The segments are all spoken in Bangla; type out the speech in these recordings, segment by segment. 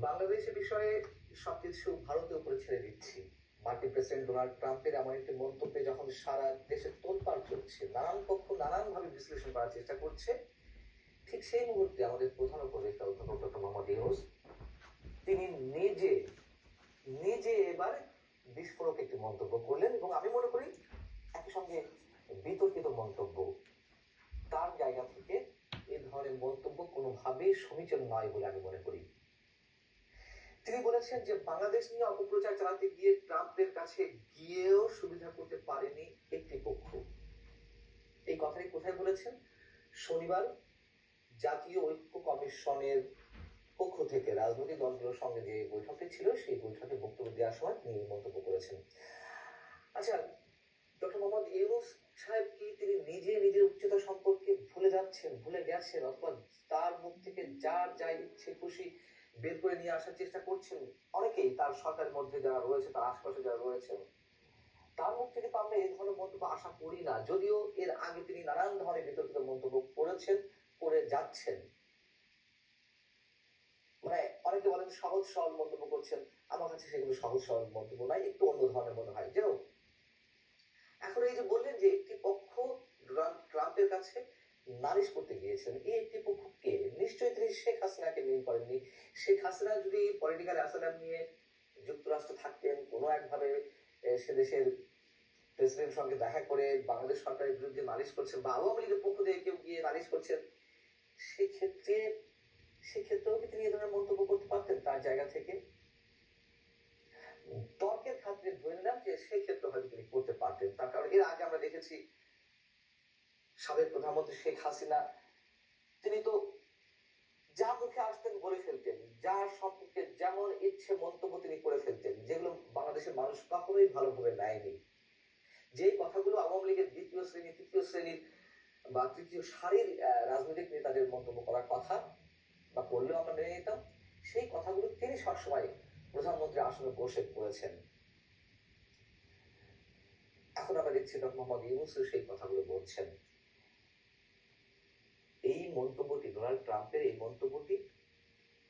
বাংলাদেশের বিষয়ে সবকিছু ভারতের উপরে ছেড়ে দিচ্ছি। মার্কিন প্রেসিডেন্ট ডোনাল্ড ট্রাম্পের এমন একটি মন্তব্যে যখন সারা দেশে তোলপাড় চলছে, নানান পক্ষ নানানভাবে বিশ্লেষণ করার চেষ্টা করছে, ঠিক সেই মুহূর্তে আমাদের প্রধান উপদেষ্টা অধ্যাপক ডক্টর মোহাম্মদ ইউনূস তিনি নিজে নিজে এবার বিস্ফোরক একটি মন্তব্য করলেন, এবং আমি মনে করি একই সঙ্গে বিতর্কিত মন্তব্য। তার জায়গা থেকে এই ধরনের মন্তব্য কোনোভাবেই সমীচীন নয় বলে আমি মনে করি। তিনি বলেছেন যে বাংলাদেশ নিয়ে অপপ্রচার চালাতে গিয়ে ট্রাম্পের কাছে গিয়েও সুবিধা করতে পারেনি একটি পক্ষ। এই কথাটি কোথায় বলেছেন? শনিবার জাতীয় ঐক্য কমিশনের পক্ষ থেকে রাজনৈতিক দলগুলোর সঙ্গে যে বৈঠকটি ছিল, সেই বৈঠকে বক্তব্য দেওয়ার সময় তিনি মন্তব্য করেছেন। আচ্ছা, ডক্টর মোহাম্মদ ইউনূস সাহেব কি তিনি নিজে নিজের উচ্চতা সম্পর্কে ভুলে যাচ্ছেন, ভুলে গেছেন, অথবা তার মুখ থেকে যার যা ইচ্ছে খুশি বের করে নিয়ে আসার চেষ্টা করছেন? অনেকেই তার সরকারের মধ্যে যারা রয়েছে, তার আশপাশে যারা রয়েছেন, তার মুখ থেকে তো আমরা এই ধরনের মন্তব্য আশা করি না, যদিও এর আগে তিনি নানান ধরনের বিতর্কিত মন্তব্য করেছেন, করে যাচ্ছেন। মানে অনেকে বলেন সহজ সরল মন্তব্য করছেন, আমার কাছে সেগুলো সহজ সরল মন্তব্য নয়, একটু অন্য ধরনের মনে হয়। যেন এখন এই যে বললেন যে একটি পক্ষ ট্রাম্পের কাছে নালিশ করতে গিয়েছেন, এই একটি পক্ষকে নিশ্চয়ই তিনি শেখ হাসিনাকে মিন করেননি। শেখ হাসিনা যদি পলিটিক্যাল অ্যাসাইলাম নিয়ে যুক্তরাষ্ট্র থাকতেন, কোনো একভাবে সে দেশের প্রেসিডেন্টের সঙ্গে দেখা করে বাংলাদেশ সরকারের বিরুদ্ধে নালিশ করছেন, বা আওয়ামী লীগের পক্ষ থেকে কেউ গিয়ে নালিশ করছেন, সেক্ষেত্রেও কি তিনি এ ধরনের মন্তব্য করতে পারতেন তার জায়গা থেকে? তর্কের খাতিরে ধরে নিলাম যে সেই ক্ষেত্রে হয়তো তিনি করতে পারতেন। তার কারণ এর আগে আমরা দেখেছি সাবেক প্রধানমন্ত্রী শেখ হাসিনা তিনি তো যা মুখে আসতেন বলে ফেলতেন, যার সম্পর্কে যেমন ইচ্ছে মন্তব্য তিনি করে ফেলতেন, যেগুলো বাংলাদেশের মানুষ কখনোই ভালোভাবে নেয়নি। যে কথাগুলো আওয়ামী লীগের দ্বিতীয় শ্রেণী, তৃতীয় শ্রেণীর বা তৃতীয় সারির রাজনৈতিক নেতাদের মন্তব্য করার কথা বা করলেও আমরা মেনে নিতাম, সেই কথাগুলো তিনি সবসময় প্রধানমন্ত্রী আসনে বসে করেছেন। এখন আমরা দেখছি ডক্টর মোহাম্মদ ইউনূস সেই কথাগুলো বলছেন। এই মন্তব্যটি, ডোনাল্ড ট্রাম্পের এই মন্তব্যটি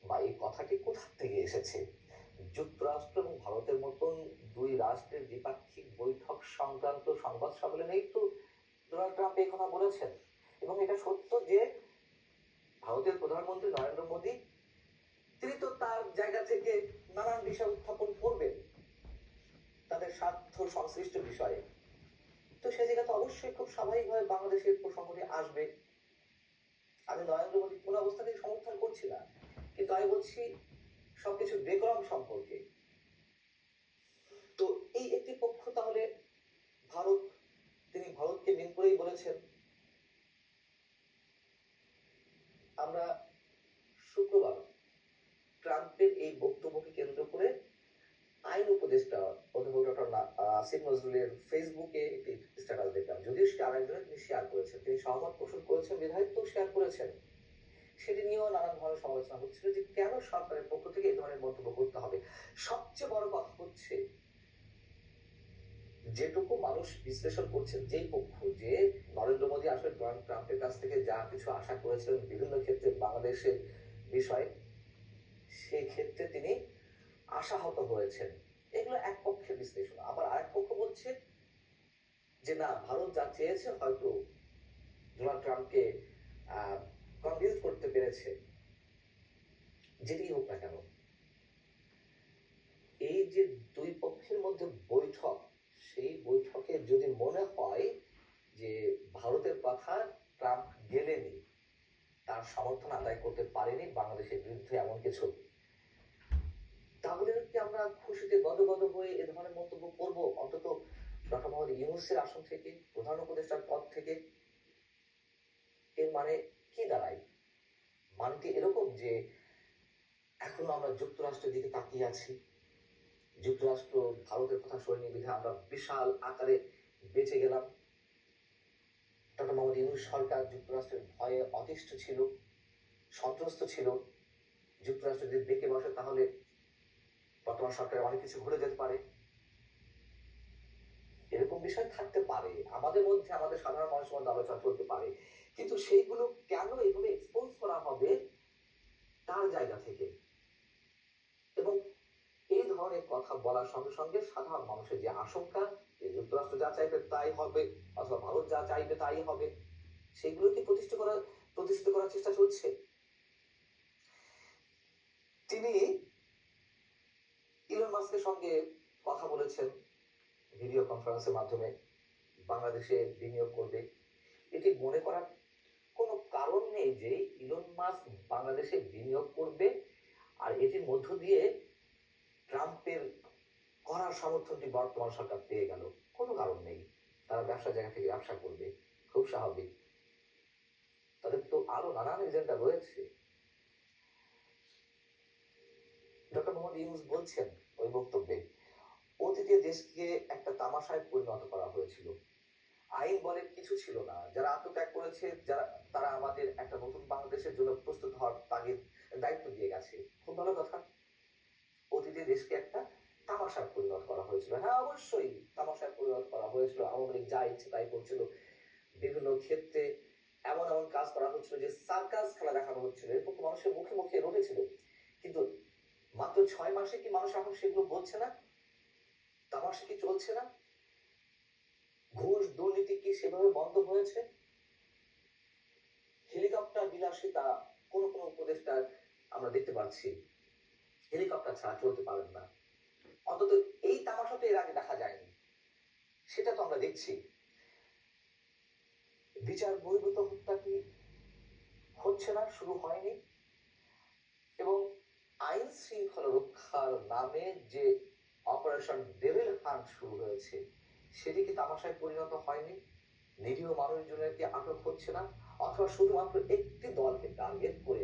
বা এই কথাটি কোথা থেকে এসেছে? যুক্তরাষ্ট্র এবং ভারতের মতন দুই রাষ্ট্রের দ্বিপাক্ষিক বৈঠক সংক্রান্ত সংবাদ সম্মেলনেই তো ডোনাল্ড ট্রাম্প এই কথা বলেছেন। এবং এটা সত্য যে ভারতের প্রধানমন্ত্রী নরেন্দ্র মোদী তিনি তো তার জায়গা থেকে নানান বিষয় উত্থাপন করবেন তাদের স্বার্থ সংশ্লিষ্ট বিষয়ে। তো সেই জায়গাতে অবশ্যই খুব স্বাভাবিকভাবে বাংলাদেশের প্রসঙ্গটি আসবে। আমি নরেন্দ্র মোদী কোন অবস্থাতেই সমর্থন করছি না, কিন্তু আমি বলছি সবকিছু ডেকোরাম সম্পর্কে। তো এই একটি পক্ষ তাহলে ভারত, তিনি ভারতকে মিন করেই বলেছেন। আমরা শুক্রবার ট্রাম্পের এই বক্তব্যকে কেন্দ্র করে আইন উপদেষ্টা অধ্যাপক ডক্টর আসিফ নজরুলের ফেসবুকে একটি স্ট্যাটাস দেখলাম, যদিও সেটা আরেকজনের তিনি শেয়ার করেছেন, তিনি সহমত পোষণ করেছেন, বিধায়ক তো শেয়ার করেছেন। সেটি নিয়েও নানান ধরনের সমালোচনা হচ্ছিল যে কেন সরকারের পক্ষ থেকে এই ধরনের মন্তব্য করতে হবে। সবচেয়ে বড় কথা হচ্ছে যেটুকু মানুষ বিশ্লেষণ করছেন, যেই পক্ষ, যে নরেন্দ্র মোদী আসলে ডোনাল্ড ট্রাম্পের কাছ থেকে যা কিছু আশা করেছিলেন বিভিন্ন ক্ষেত্রে বাংলাদেশের বিষয়ে, সেই ক্ষেত্রে তিনি আশাহত হয়েছেন। এগুলো এক পক্ষের বিশ্লেষণ। আবার আরেক পক্ষ বলছে যে না, ভারত যা চেয়েছে হয়তো ডোনাল্ড ট্রাম্পকে কনভিন্স করতে পেরেছে। যেটি হোক না কেন, এই যে দুই পক্ষের মধ্যে বৈঠক, সেই বৈঠকে যদি মনে হয় যে ভারতের কথা ট্রাম্প গেলেনি, তার সমর্থন আদায় করতে পারেনি বাংলাদেশের বিরুদ্ধে এমন কিছু, তাহলে কি আমরা খুশিতে গদগদ হয়ে এ ধরনের মন্তব্য করবো? অন্তত ডক্টর মোহাম্মদ ইউনূসের আসন থেকে, প্রধান উপদেষ্টার পদ থেকে। এর মানে কি দাঁড়ায়? মানটি এরকম যে এখনো আমরা যুক্তরাষ্ট্রের দিকে তাকিয়ে আছি, যুক্তরাষ্ট্র ভারতের কথা শোনেনি বিধে আমরা বিশাল আকারে বেঁচে গেলাম। ডক্টর মোহাম্মদ ইউনূস সরকার যুক্তরাষ্ট্রের ভয়ে অতিষ্ঠ ছিল, সন্ত্রস্ত ছিল। যুক্তরাষ্ট্র যদি বেঁকে বসে তাহলে বর্তমান সরকারের অনেক কিছু ঘুরে যেতে পারে। এরকম বিষয় থাকতে পারে, আমাদের মধ্যে, আমাদের সাধারণ মানুষের মধ্যে আলোচনা চলতে পারে, কিন্তু সেইগুলো কেন এইভাবে এক্সপোজ করা হবে তার জায়গা থেকে? কথা বলার সঙ্গে সঙ্গে সাধারণ মানুষের যে আশঙ্কা যে যুক্তরাষ্ট্র যা চাইবে তাই হবে অথবা ভারত যা চাইবে তাই হবে, সেগুলোকে প্রতিষ্ঠিত করার চেষ্টা চলছে। তিনি ইলন মাস্কের সঙ্গে কথা বলেছেন ভিডিও কনফারেন্সের মাধ্যমে, বাংলাদেশে বিনিয়োগ করবে। এটি মনে করার কোনো কারণ নেই যে ইলন মাস্ক বাংলাদেশে বিনিয়োগ করবে আর এটির মধ্য দিয়ে ট্রাম্পের করার সমর্থনটি বর্তমান সরকার পেয়ে গেল। কোনো কারণ নেই। তারা ব্যবসার জায়গা থেকে ব্যবসা করবে, খুব স্বাভাবিক। তাদের তো আরো নানান এজেন্ডা রয়েছে। ডক্টর মোহাম্মদ ইউনূস বলছেন ওই বক্তব্যে, অতীতে দেশকে একটা তামাশায় পরিণত করা হয়েছিল, আইন বলে কিছু ছিল না, যারা আত্মত্যাগ করেছে তারা আমাদের একটা নতুন বাংলাদেশের জন্য প্রস্তুত হওয়ার দায়িত্ব দিয়ে গেছে। খুব ভালো কথা। অতীতে দেশকে একটা তামাশায় পরিণত করা হয়েছিল। হ্যাঁ, অবশ্যই তামাশায় পরিণত করা হয়েছিল। আওয়ামী লীগ যা ইচ্ছে তাই করছিল, বিভিন্ন ক্ষেত্রে এমন এমন কাজ করা হচ্ছিল যে সার্কাস খেলা দেখানো হচ্ছিল, এরকম তো মানুষের মুখে মুখে রটেছিল। কিন্তু মাত্র 6 মাসে কি মানুষ এখন সেগুলো বলছে না? তামাশা কি চলছে না? ঘুষ দুর্নীতি কি সেভাবে বন্ধ হয়েছে? হেলিকপ্টার বিলাসিতা কোন কোন উপদেষ্টার আমরা দেখতে পাচ্ছি হেলিকপ্টার ছাড়া চলতে পারেন না। অন্তত এই তামাশা তো এর আগে দেখা যায়নি, সেটা তো আমরা দেখছি। বিচার বহির্ভূত হত্যা কি হচ্ছে না, শুরু হয়নি? এবং আইন শৃঙ্খলা রক্ষার নামে যে অপারেশন ডেভিল হান্ট শুরু হয়েছে, সেটি কি তামাশায় পরিণত হয়নি? নিরীহ মানুষজনেরকে আটক হচ্ছে না, অথবা শুধুমাত্র একটি দলকে টার্গেট করে